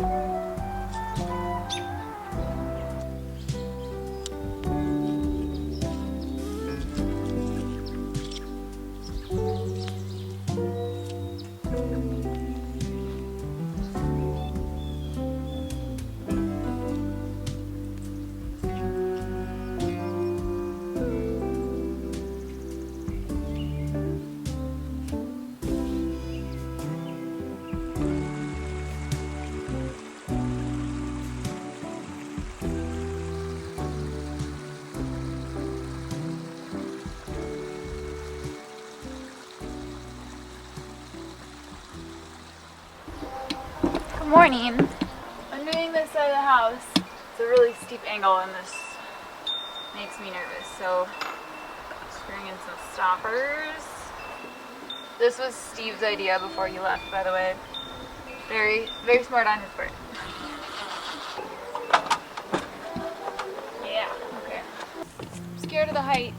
Good morning. I'm doing this side of the house. It's a really steep angle and this makes me nervous, so screwing in some stoppers. This was Steve's idea before he left, by the way. Very, very smart on his part. Yeah, okay. I'm scared of the height.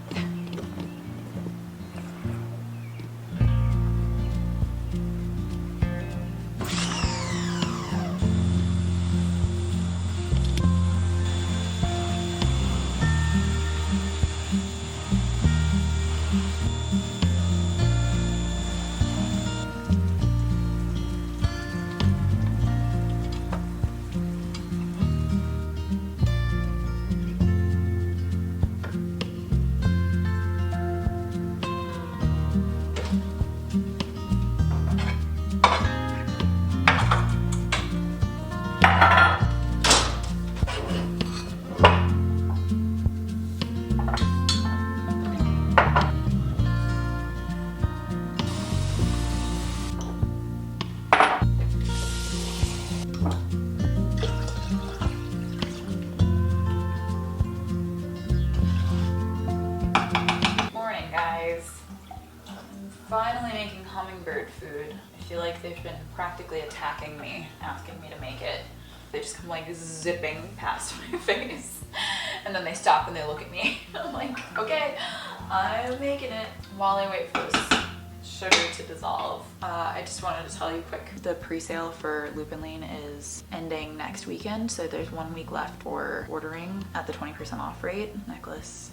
Finally making hummingbird food. I feel like they've been practically attacking me, asking me to make it. They just come like zipping past my face. And then they stop and they look at me. I'm like, okay, I'm making it. While I wait for this sugar to dissolve, I just wanted to tell you quick. The pre-sale for Lupin Lane is ending next weekend, so there's 1 week left for ordering at the 20% off rate. Necklace,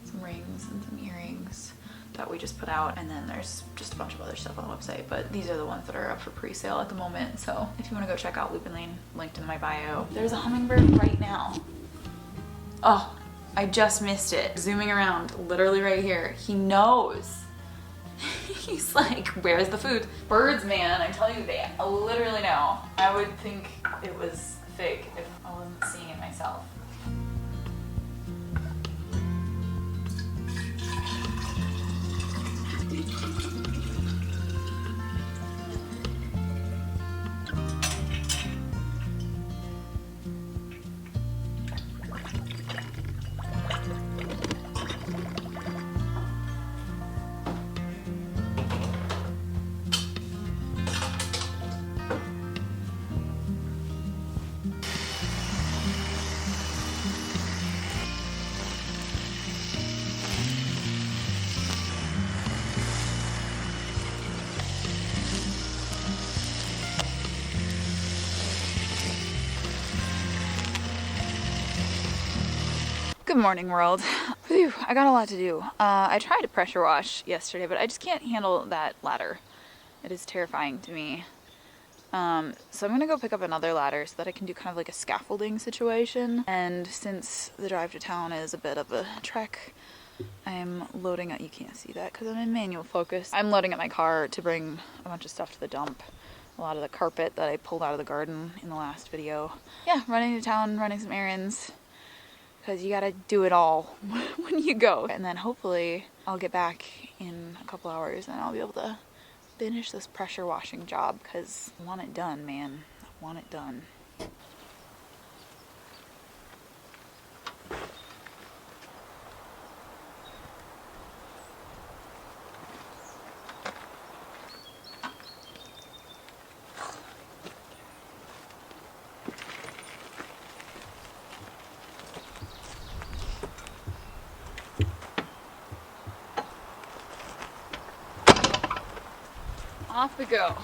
some rings, and some earrings that we just put out, and then there's just a bunch of other stuff on the website, but these are the ones that are up for pre-sale at the moment. So if you want to go check out Lupin Lane, linked in my bio. There's a hummingbird right now. Oh, I just missed it. Zooming around, literally right here. He knows. He's like, where's the food? Birds, man, I tell you, they literally know. I would think it was fake if I wasn't seeing it myself. Good morning, world. Whew, I got a lot to do. I tried to pressure wash yesterday, but I just can't handle that ladder. It is terrifying to me. So I'm gonna go pick up another ladder so that I can do kind of like a scaffolding situation. And since the drive to town is a bit of a trek, I'm loading up, you can't see that because I'm in manual focus. I'm loading up my car to bring a bunch of stuff to the dump. A lot of the carpet that I pulled out of the garden in the last video. Yeah, running to town, running some errands. Because you gotta do it all when you go. And then hopefully I'll get back in a couple hours and I'll be able to finish this pressure washing job because I want it done, man. I want it done. Off we go.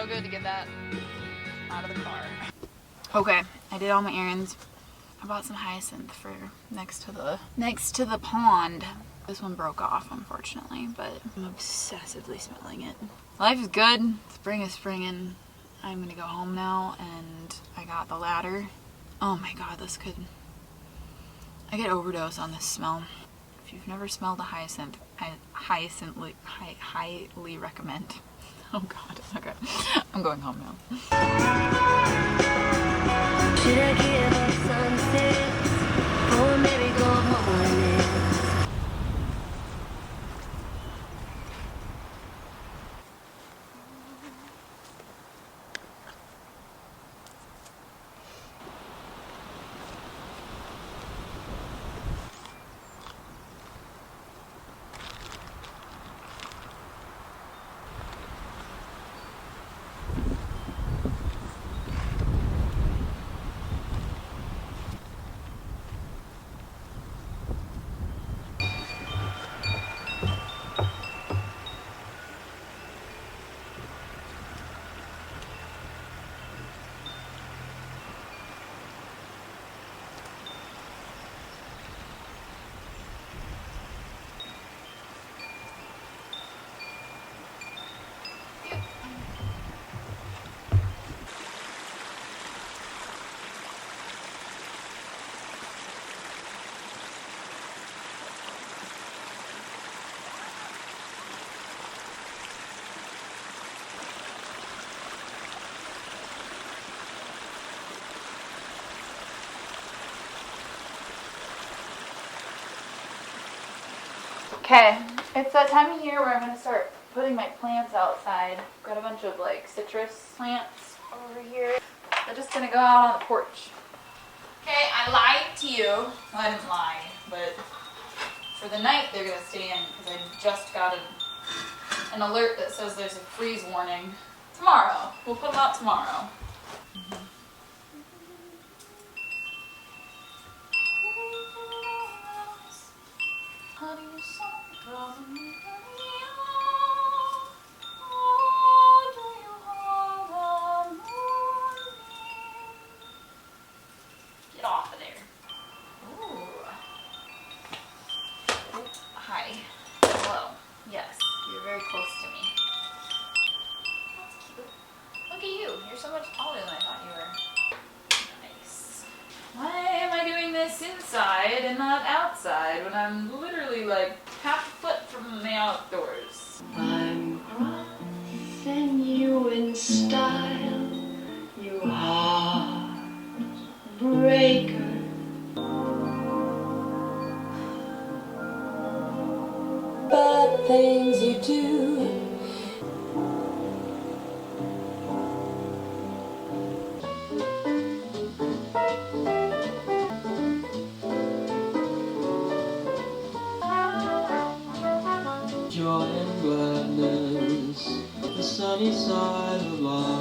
so good to get that out of the car. Okay, I did all my errands. I bought some hyacinth for next to the pond. This one broke off, unfortunately, but I'm obsessively smelling it. Life is good. Spring is springing. I'm gonna go home now, and I got the ladder. Oh my god, I get overdose on this smell. If you've never smelled a hyacinth, I highly recommend. Oh god, okay. I'm going home now. Should I give up sunsets? Or maybe go home? Okay, it's that time of year where I'm gonna start putting my plants outside. I've got a bunch of like citrus plants over here. They're just gonna go out on the porch. Okay, I lied to you. Well, I didn't lie, but for the night they're gonna stay in because I just got an alert that says there's a freeze warning. Tomorrow. We'll put them out tomorrow. Get off of there. Ooh. Hi. Hello. Yes, you're very close to me. That's cute. Look at you. You're so much taller than I thought you were. Nice. Why am I doing this inside and not outside when I'm literally like half a foot from the outdoors? I'm crossing you in style, you heartbreaker. Bad things you do. Joy and gladness, the sunny side of life.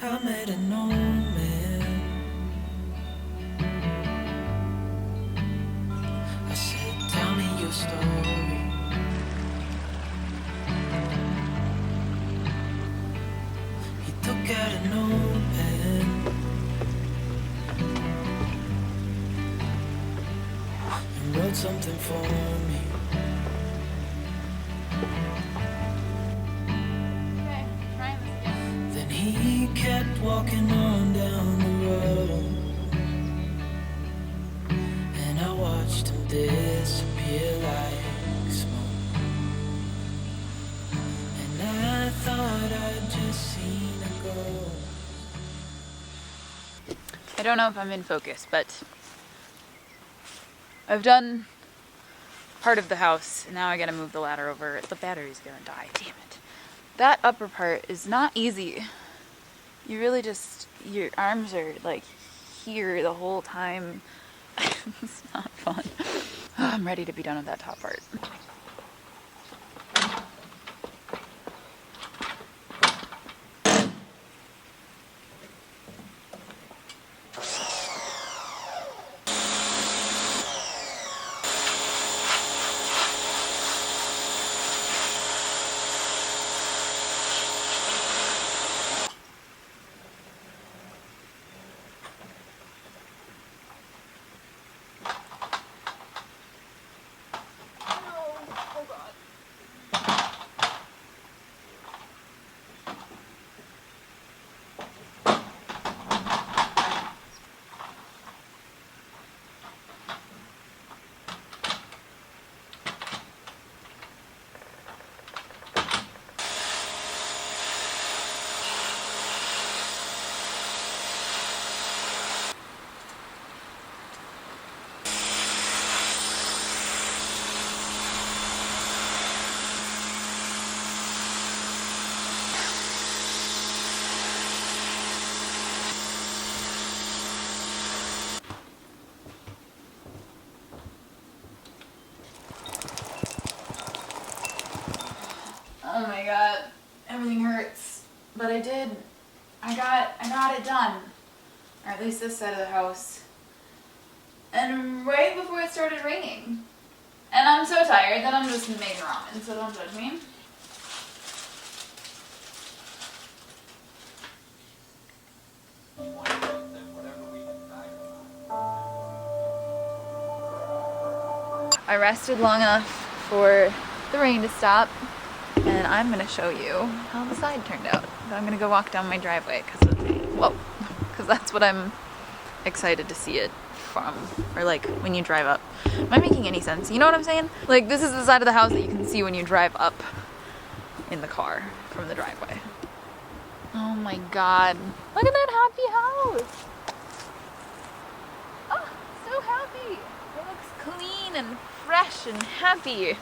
I made an old man. I said, tell me your story. He took out an old pen and wrote something for me. Okay, trying this again. Then he kept walking on down the road, and I watched him disappear like smoke. And I thought I'd just seen a ghost. I don't know if I'm in focus, but I've done part of the house, and now I gotta move the ladder over. The battery's gonna die, damn it. That upper part is not easy. You really just, your arms are like here the whole time. It's not fun. I'm ready to be done with that top part. Everything hurts, but I got it done. Or at least this side of the house. And right before it started raining. And I'm so tired that I'm just making ramen, so don't judge me. I rested long enough for the rain to stop, and I'm gonna show you how the side turned out. But I'm gonna go walk down my driveway because that's what I'm excited to see it from, or like when you drive up. Am I making any sense? You know what I'm saying? Like, this is the side of the house that you can see when you drive up in the car from the driveway. Oh my god. Look at that happy house. Oh, so happy. It looks clean and fresh and happy.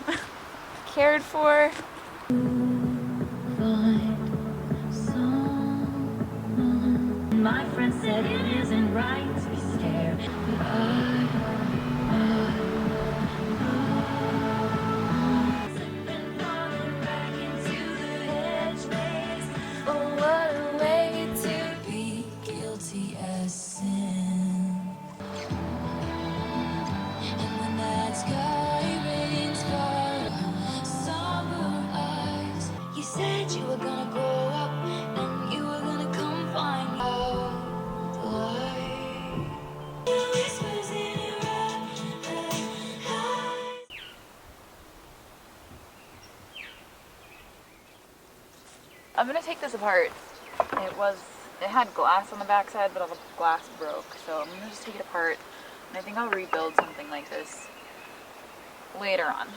Cared for. My friend said it isn't right to be scared, but slipping falling back into the headspace. Oh, what a way to be guilty as sin. And when that sky rains fire, somber eyes, you said you were gonna grow up and you were gonna come find me. I'm gonna take this apart. It had glass on the backside, but all the glass broke. So I'm gonna just take it apart, and I think I'll rebuild something like this later on.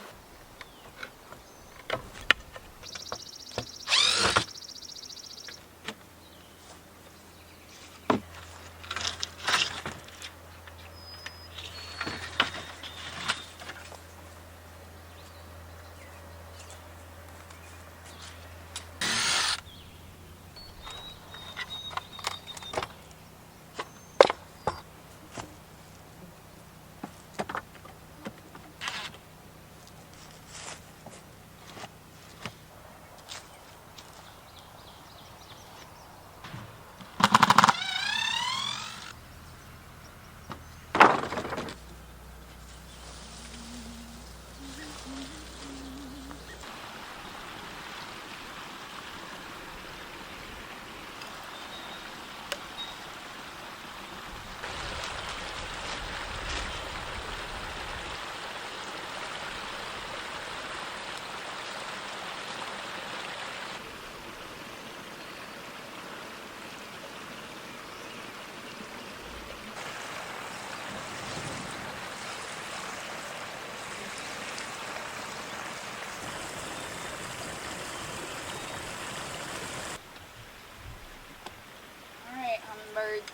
Birds.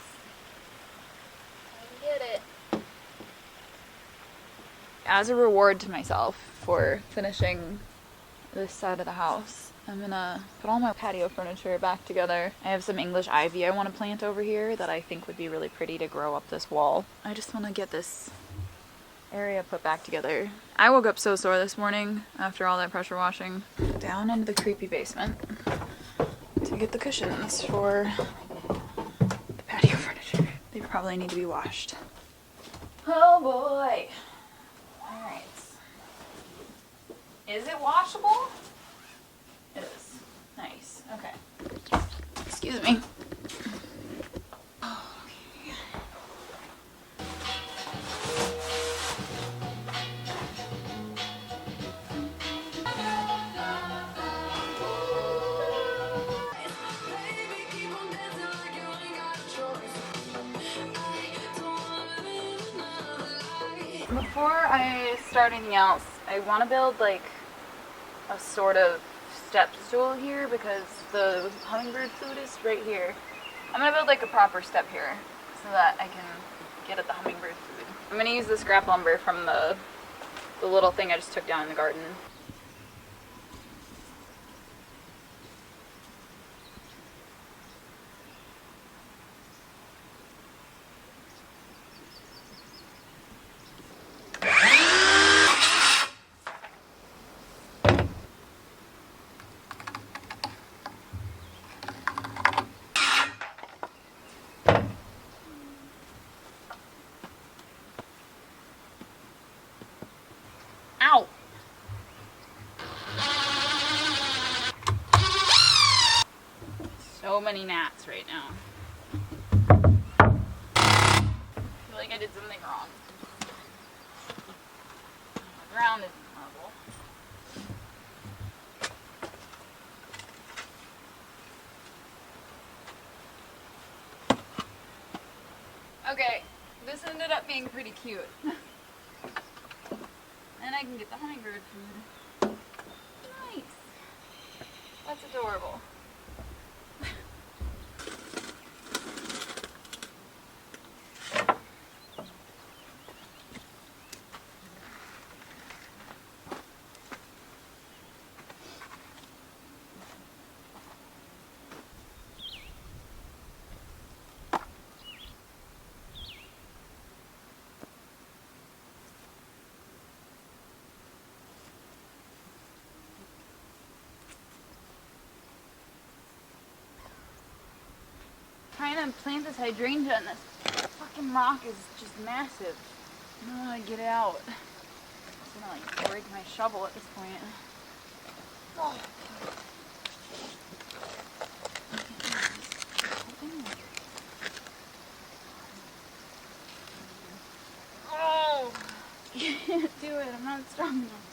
I get it. As a reward to myself for finishing this side of the house, I'm gonna put all my patio furniture back together. I have some English ivy I want to plant over here that I think would be really pretty to grow up this wall. I just want to get this area put back together. I woke up so sore this morning after all that pressure washing. Down into the creepy basement to get the cushions for patio furniture. They probably need to be washed. Oh boy. Alright. Is it washable? It is. Nice. Okay. Excuse me. Before I start anything else, I want to build like a sort of step stool here because the hummingbird food is right here. I'm going to build like a proper step here so that I can get at the hummingbird food. I'm going to use the scrap lumber from the little thing I just took down in the garden. so many gnats right now. I feel like I did something wrong. The ground isn't level. Okay, this ended up being pretty cute. And I can get the hummingbird food. Nice. That's adorable. Trying to plant this hydrangea and this fucking rock is just massive. I don't know how to get it out. I'm gonna like break my shovel at this point. Oh. Oh! I can't do it, I'm not strong enough.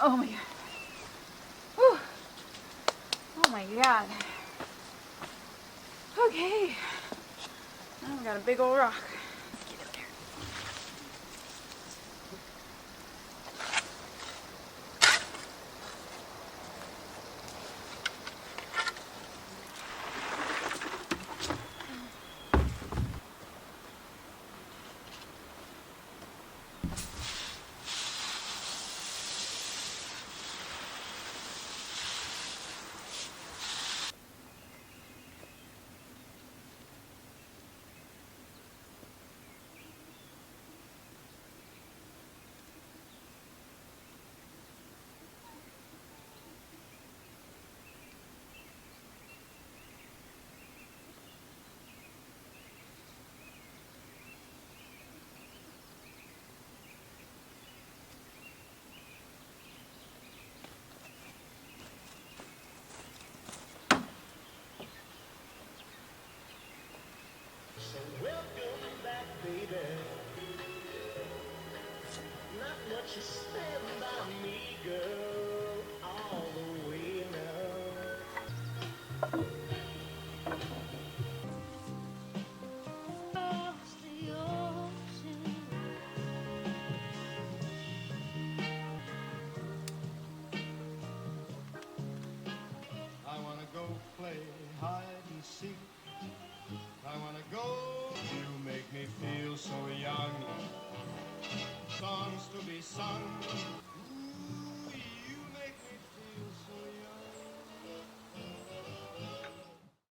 Oh my god. Whew. Oh my god. Okay. Now we got a big old rock. Let's get in there. So welcome back, baby. Not much to stand by me, girl, all the way now. Across the ocean. I wanna go play hide and seek. I wanna go. You make me feel so young. Songs to be sung.